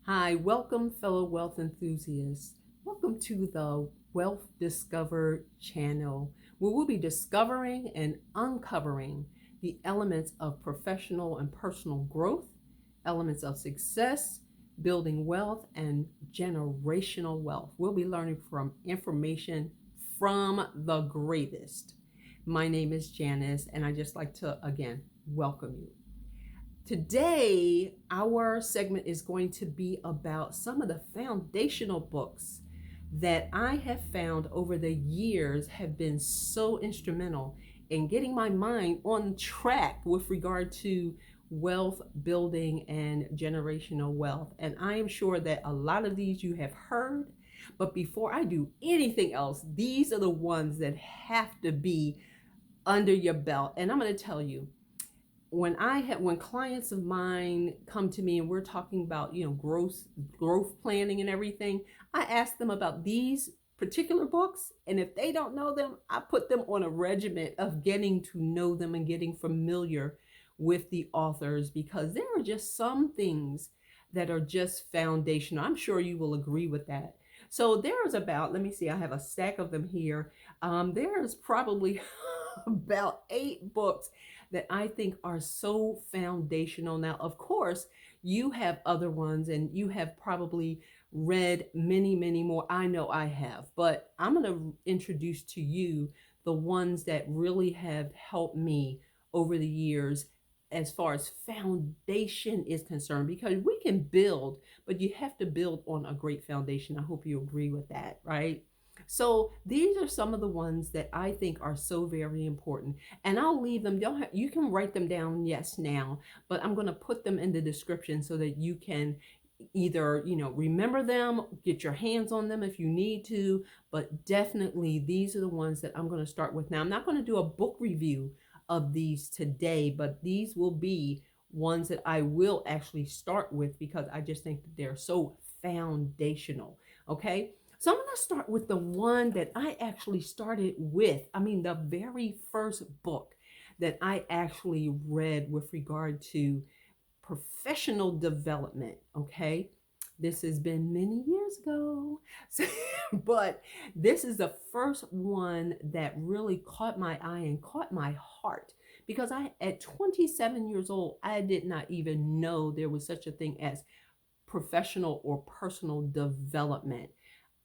Hi, welcome, fellow wealth enthusiasts. Welcome to the Wealth Discover channel, where we'll be discovering and uncovering the elements of professional and personal growth, elements of success, building wealth, and generational wealth. We'll be learning from information from the greatest. My name is Janice, and I just like to again welcome you. Today, our segment is going to be about some of the foundational books that I have found over the years have been so instrumental in getting my mind on track with regard to wealth building and generational wealth. And I am sure that a lot of these you have heard, but before I do anything else, these are the ones that have to be under your belt. And I'm going to tell you, when clients of mine come to me and we're talking about growth planning and everything, I ask them about these particular books, and if they don't know them, I put them on a regiment of getting to know them and getting familiar with the authors, because there are just some things that are just foundational. I'm sure you will agree with that. So there's about, let me see, I have a stack of them here. There's probably about 8 books that I think are so foundational. Now, of course, you have other ones and you have probably read many, many more. I know I have, but I'm going to introduce to you the ones that really have helped me over the years as far as foundation is concerned, because we can build, but you have to build on a great foundation. I hope you agree with that, right? So these are some of the ones that I think are so very important, and I'll leave them. Don't have, you can write them down, yes, now, but I'm going to put them in the description so that you can either remember them, get your hands on them if you need to. But definitely, these are the ones that I'm going to start with now. I'm not going to do a book review of these today, but these will be ones that I will actually start with because I just think that they're so foundational. Okay. So I'm going to start with the one that I actually started with. I mean, the very first book that I actually read with regard to professional development. Okay. This has been many years ago. But this is the first one that really caught my eye and caught my heart, because at 27 years old, I did not even know there was such a thing as professional or personal development.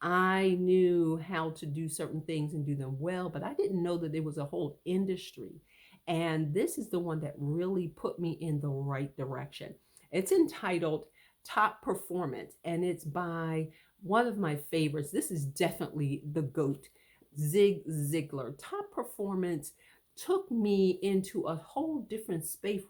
I knew how to do certain things and do them well, but I didn't know that there was a whole industry. And this is the one that really put me in the right direction. It's entitled Top Performance, and it's by one of my favorites. This is definitely the GOAT, Zig Ziglar. Top Performance took me into a whole different space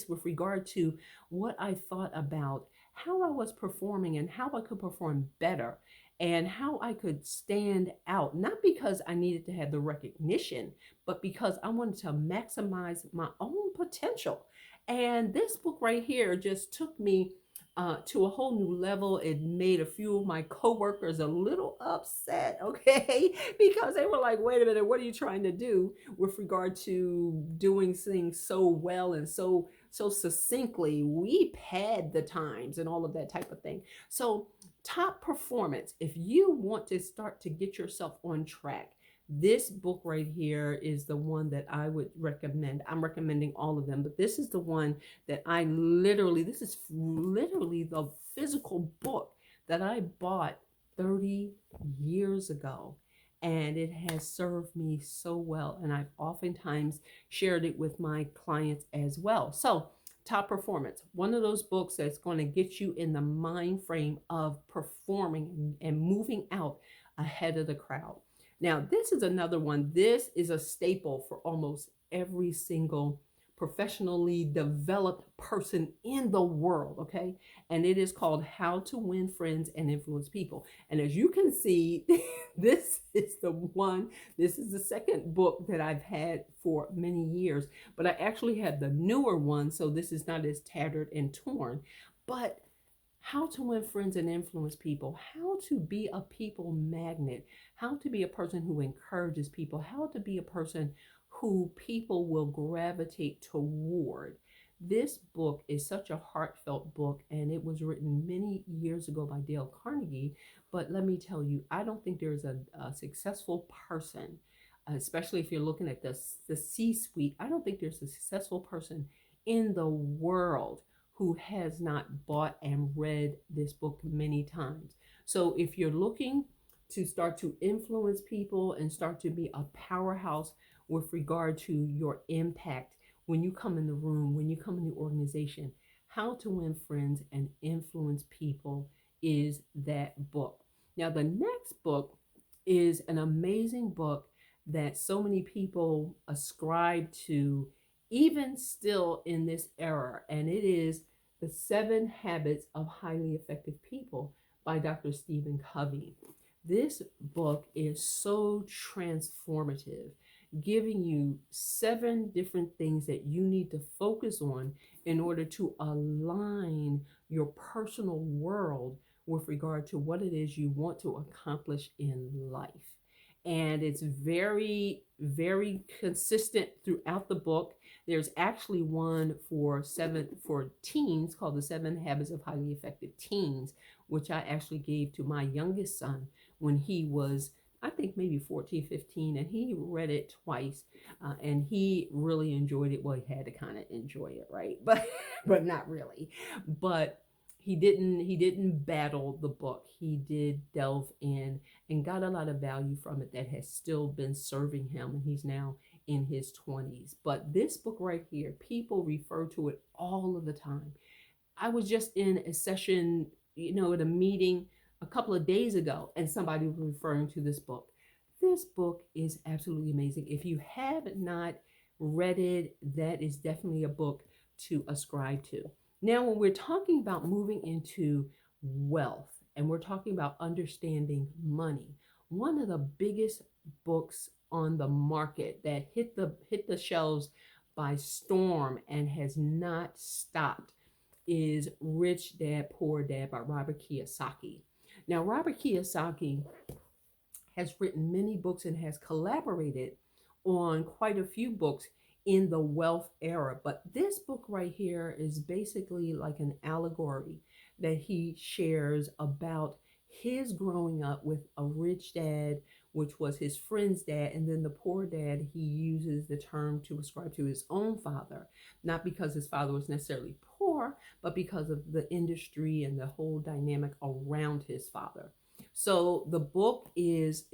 with regard to what I thought about how I was performing and how I could perform better and how I could stand out, not because I needed to have the recognition, but because I wanted to maximize my own potential. And this book right here just took me to a whole new level. It made a few of my coworkers a little upset, okay, because they were like, "Wait a minute, what are you trying to do with regard to doing things so well and so succinctly? We pad the times and all of that type of thing." So Top Performance, if you want to start to get yourself on track, this book right here is the one that I would recommend. I'm recommending all of them, but this is the one that this is literally the physical book that I bought 30 years ago. And it has served me so well. And I've oftentimes shared it with my clients as well. So, Top Performance, one of those books that's going to get you in the mind frame of performing and moving out ahead of the crowd. Now, this is another one. This is a staple for almost every single professionally developed person in the world, okay? And it is called How to Win Friends and Influence People. And as you can see, this is the one, this is the second book that I've had for many years, but I actually have the newer one, so this is not as tattered and torn. But how to win friends and influence people, how to be a people magnet, how to be a person who encourages people, how to be a person who people will gravitate toward. This book is such a heartfelt book, and it was written many years ago by Dale Carnegie. But let me tell you, I don't think there's a successful person, especially if you're looking at the C-suite. I don't think there's a successful person in the world who has not bought and read this book many times. So if you're looking to start to influence people and start to be a powerhouse with regard to your impact when you come in the room, when you come in the organization, How to Win Friends and Influence People is that book. Now, the next book is an amazing book that so many people ascribe to, even still in this era, and it is The 7 Habits of Highly Effective People by Dr. Stephen Covey. This book is so transformative, giving you 7 different things that you need to focus on in order to align your personal world with regard to what it is you want to accomplish in life. And it's very, very consistent throughout the book. There's actually one for teens called The 7 Habits of Highly Effective Teens, which I actually gave to my youngest son when he was, I think, maybe 14, 15, and he read it twice, and he really enjoyed it. Well, he had to kind of enjoy it, right? But not really. But he didn't battle the book. He did delve in and got a lot of value from it that has still been serving him, and he's now in his 20s. But this book right here, people refer to it all of the time. I was just in a session, at a meeting a couple of days ago, and somebody was referring to this book. This book is absolutely amazing. If you have not read it, that is definitely a book to ascribe to. Now, when we're talking about moving into wealth and we're talking about understanding money, one of the biggest books on the market that hit the shelves by storm and has not stopped is Rich Dad Poor Dad by Robert Kiyosaki. Now, Robert Kiyosaki has written many books and has collaborated on quite a few books in the wealth era. But this book right here is basically like an allegory that he shares about his growing up with a rich dad, which was his friend's dad, and then the poor dad, he uses the term to ascribe to his own father, not because his father was necessarily poor, but because of the industry and the whole dynamic around his father. So the book is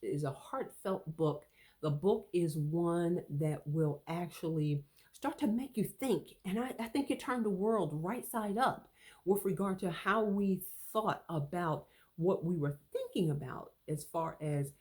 a heartfelt book. The book is one that will actually start to make you think. And I think it turned the world right side up with regard to how we thought about what we were thinking about as far as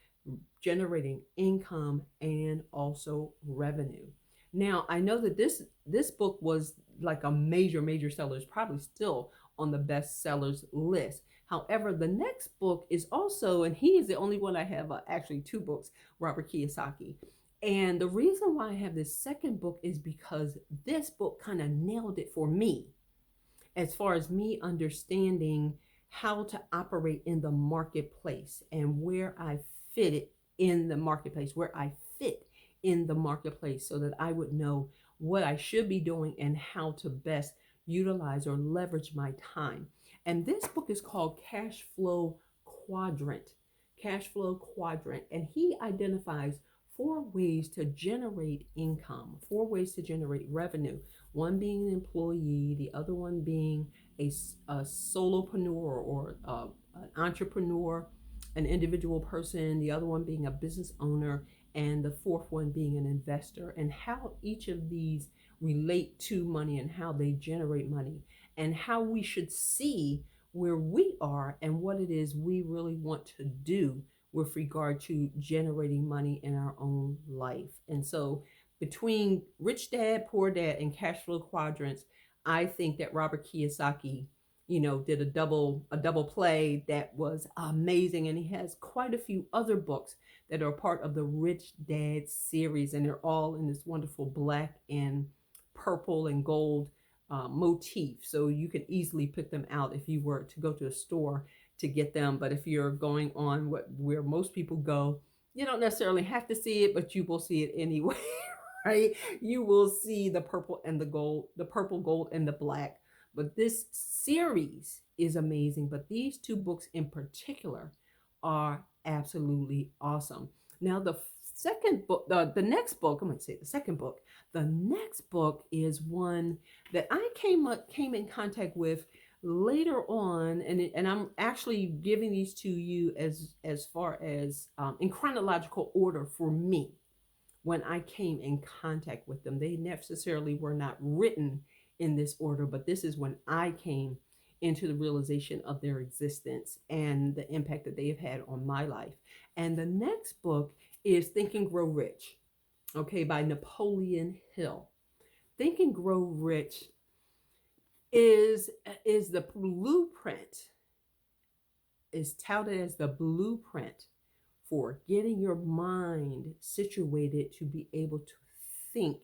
generating income and also revenue. Now, I know that this book was like a major seller. It's probably still on the bestsellers list. However, the next book is also, and he is the only one I have, actually 2 books, Robert Kiyosaki. And the reason why I have this second book is because this book kind of nailed it for me as far as me understanding how to operate in the marketplace and where I fit it in the marketplace, where I fit in the marketplace so that I would know what I should be doing and how to best utilize or leverage my time. And this book is called Cash Flow Quadrant. Cash Flow Quadrant. And he identifies 4 ways to generate income, 4 ways to generate revenue. One being an employee, the other one being a solopreneur or an entrepreneur, an individual person, the other one being a business owner, and the 4th one being an investor, and how each of these relate to money and how they generate money, and how we should see where we are and what it is we really want to do with regard to generating money in our own life. And so between Rich Dad, Poor Dad, and Cash Flow Quadrants, I think that Robert Kiyosaki, did a double play that was amazing. And he has quite a few other books that are part of the Rich Dad series, and they're all in this wonderful black and purple and gold motif. So you can easily pick them out if you were to go to a store to get them. But if you're going on where most people go, you don't necessarily have to see it, but you will see it anyway. right? You will see the purple and the gold, the purple, gold, and the black. But this series is amazing. But these two books in particular are absolutely awesome. Now, the second book, the next book, I'm going to say the second book. The next book is one that I came in contact with later on, and I'm actually giving these to you as far as in chronological order for me when I came in contact with them. They necessarily were not written in this order, but this is when I came into the realization of their existence and the impact that they have had on my life. And the next book is Think and Grow Rich, okay, by Napoleon Hill. Think and Grow Rich is the blueprint, is touted as the blueprint for getting your mind situated to be able to think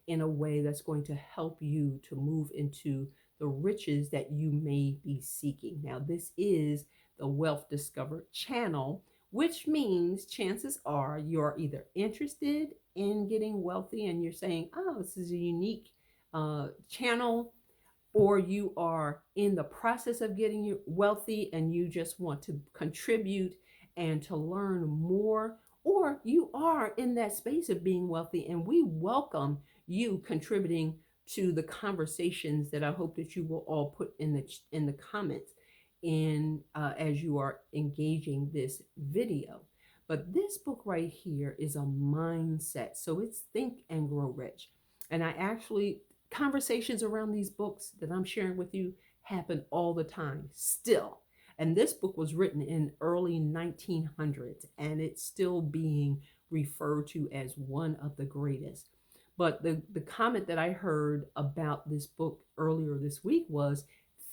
in a way that's going to help you to move into the riches that you may be seeking. Now, this is the Wealth Discover channel, which means chances are you're either interested in getting wealthy and you're saying, oh, this is a unique channel, or you are in the process of getting you wealthy and you just want to contribute and to learn more, or you are in that space of being wealthy, and we welcome you contributing to the conversations that I hope that you will all put in the comments in as you are engaging this video. But this book right here is a mindset, so it's Think and Grow Rich. And I actually, conversations around these books that I'm sharing with you happen all the time still. And this book was written in early 1900s, and it's still being referred to as one of the greatest. But the comment that I heard about this book earlier this week was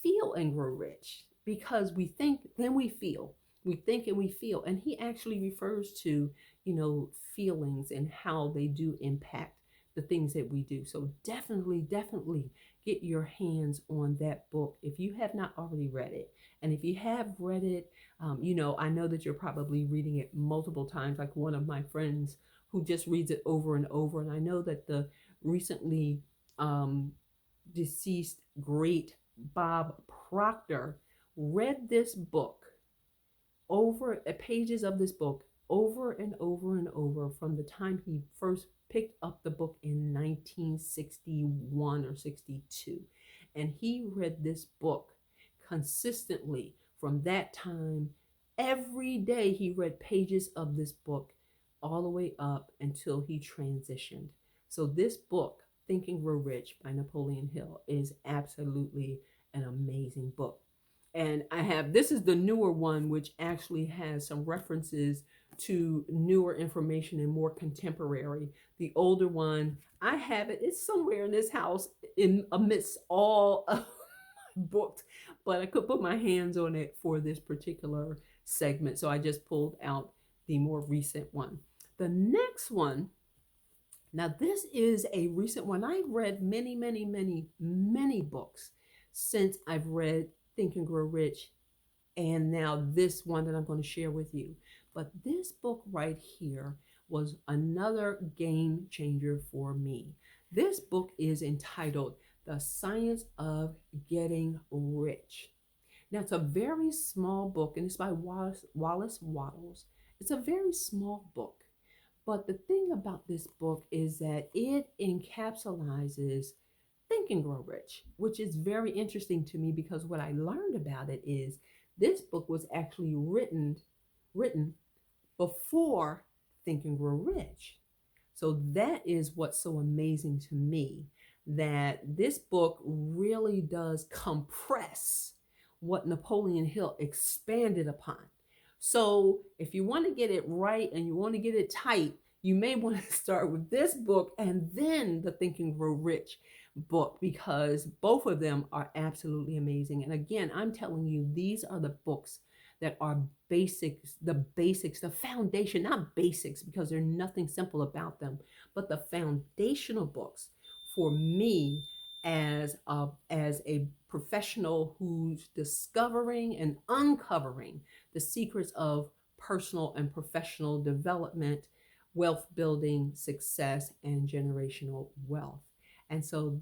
feel and grow rich, because we think, then we feel. We think and we feel. And he actually refers to, feelings and how they do impact the things that we do. So definitely get your hands on that book if you have not already read it. And if you have read it, I know that you're probably reading it multiple times, like one of my friends who just reads it over and over. And I know that the recently deceased great Bob Proctor read this book over pages of this book over and over and over from the time he first picked up the book in 1961 or 62. And he read this book consistently from that time. Every day he read pages of this book all the way up until he transitioned. So this book, Think and Grow Rich by Napoleon Hill, is absolutely an amazing book. And this is the newer one, which actually has some references to newer information and more contemporary. The older one, I have it, it's somewhere in this house in amidst all of books, but I could put my hands on it for this particular segment. So I just pulled out the more recent one. The next one, now this is a recent one. I've read many books since I've read Think and Grow Rich, and now this one that I'm going to share with you. But this book right here was another game changer for me. This book is entitled The Science of Getting Rich. Now, it's a very small book, and it's by Wallace Wattles. It's a very small book. But the thing about this book is that it encapsulates Think and Grow Rich, which is very interesting to me, because what I learned about it is this book was actually written before Think and Grow Rich. So that is what's so amazing to me, that this book really does compress what Napoleon Hill expanded upon. So if you want to get it right and you want to get it tight, you may want to start with this book and then the Think and Grow Rich book, because both of them are absolutely amazing. And again, I'm telling you, these are the books that are basics, the foundation, not basics because there's nothing simple about them, but the foundational books for me as a professional who's discovering and uncovering the secrets of personal and professional development wealth building, success, and generational wealth. And so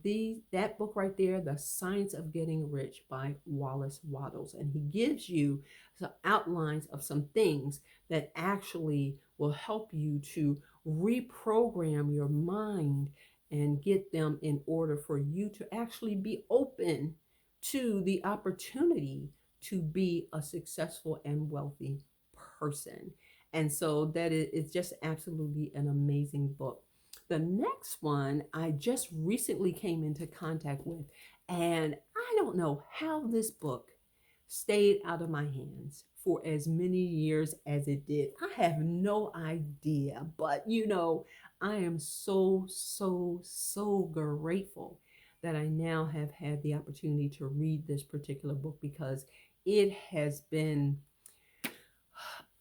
that book right there, The Science of Getting Rich by Wallace Wattles. And he gives you some outlines of some things that actually will help you to reprogram your mind and get them in order for you to actually be open to the opportunity to be a successful and wealthy person. And so that it's just absolutely an amazing book. The next one I just recently came into contact with, and I don't know how this book stayed out of my hands for as many years as it did. I have no idea, but I am so, so, so grateful that I now have had the opportunity to read this particular book, because it has been,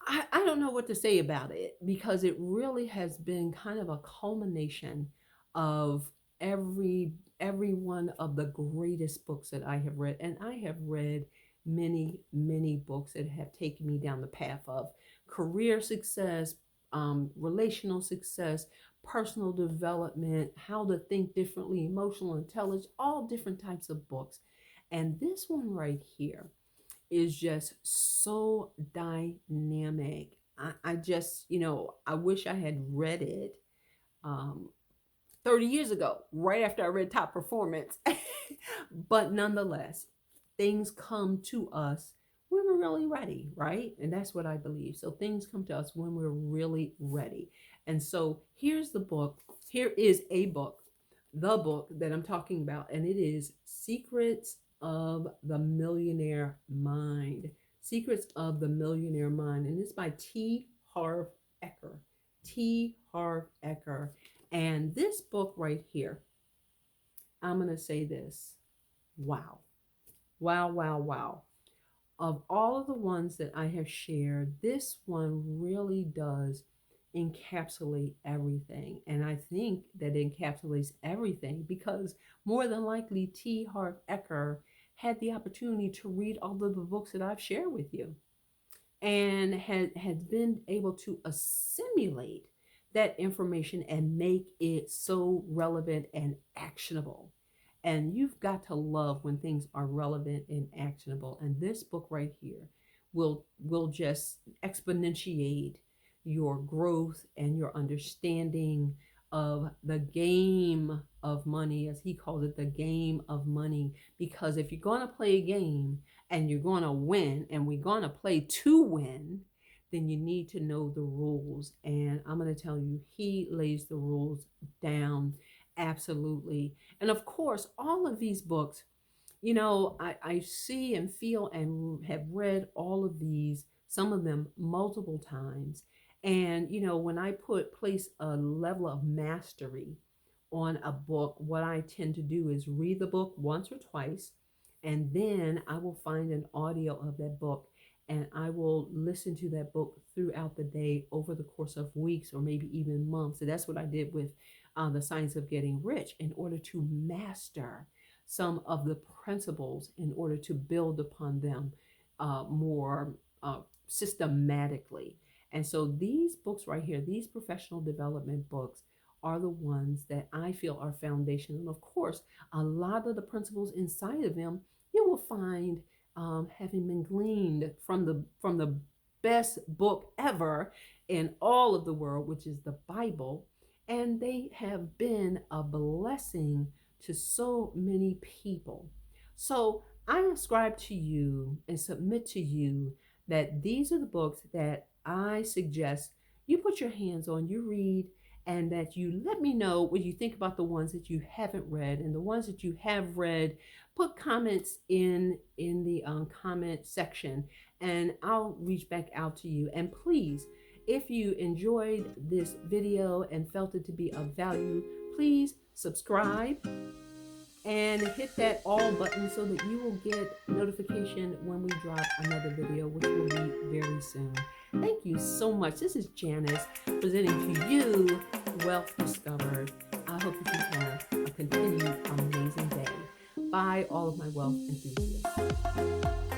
I don't know what to say about it, because it really has been kind of a culmination of every one of the greatest books that I have read. And I have read many, many books that have taken me down the path of career success, relational success, personal development, how to think differently, emotional intelligence, all different types of books. And this one right here is just so dynamic. I just, I wish I had read it um, 30 years ago, right after I read Top Performance. But nonetheless, things come to us when we're really ready, right? And that's what I believe. So things come to us when we're really ready. And so here's the book. Here is a book, the book that I'm talking about, and it is Secrets of the Millionaire Mind. Secrets of the Millionaire Mind. And it's by T. Harv Eker. T. Harv Eker. And this book right here, I'm going to say this. Wow. Wow, wow, wow. Of all of the ones that I have shared, this one really does encapsulate everything. And I think that it encapsulates everything because more than likely T. Harv Eker had the opportunity to read all of the books that I've shared with you, and had been able to assimilate that information and make it so relevant and actionable. And you've got to love when things are relevant and actionable. And this book right here will just exponentiate your growth and your understanding of the game of money, as he calls it, the game of money. Because if you're going to play a game and you're going to win, and we're going to play to win, then you need to know the rules. And I'm going to tell you, he lays the rules down absolutely. And of course, all of these books, I see and feel and have read all of these, some of them multiple times. And, when I place a level of mastery on a book, what I tend to do is read the book once or twice, and then I will find an audio of that book, and I will listen to that book throughout the day over the course of weeks or maybe even months. And that's what I did with The Science of Getting Rich, in order to master some of the principles, in order to build upon them more systematically. And so these books right here, these professional development books, are the ones that I feel are foundational. And of course, a lot of the principles inside of them, you will find having been gleaned from the best book ever in all of the world, which is the Bible. And they have been a blessing to so many people. So I ascribe to you and submit to you that these are the books that I suggest you put your hands on, you read, and that you let me know what you think about the ones that you haven't read. And the ones that you have read, put comments in the comment section, and I'll reach back out to you. And please, if you enjoyed this video and felt it to be of value, please subscribe and hit that all button so that you will get notification when we drop another video, which will be very soon. Thank you so much. This is Janice presenting to you Wealth Discovered. I hope that you have a continued amazing day. Bye, all of my wealth enthusiasts.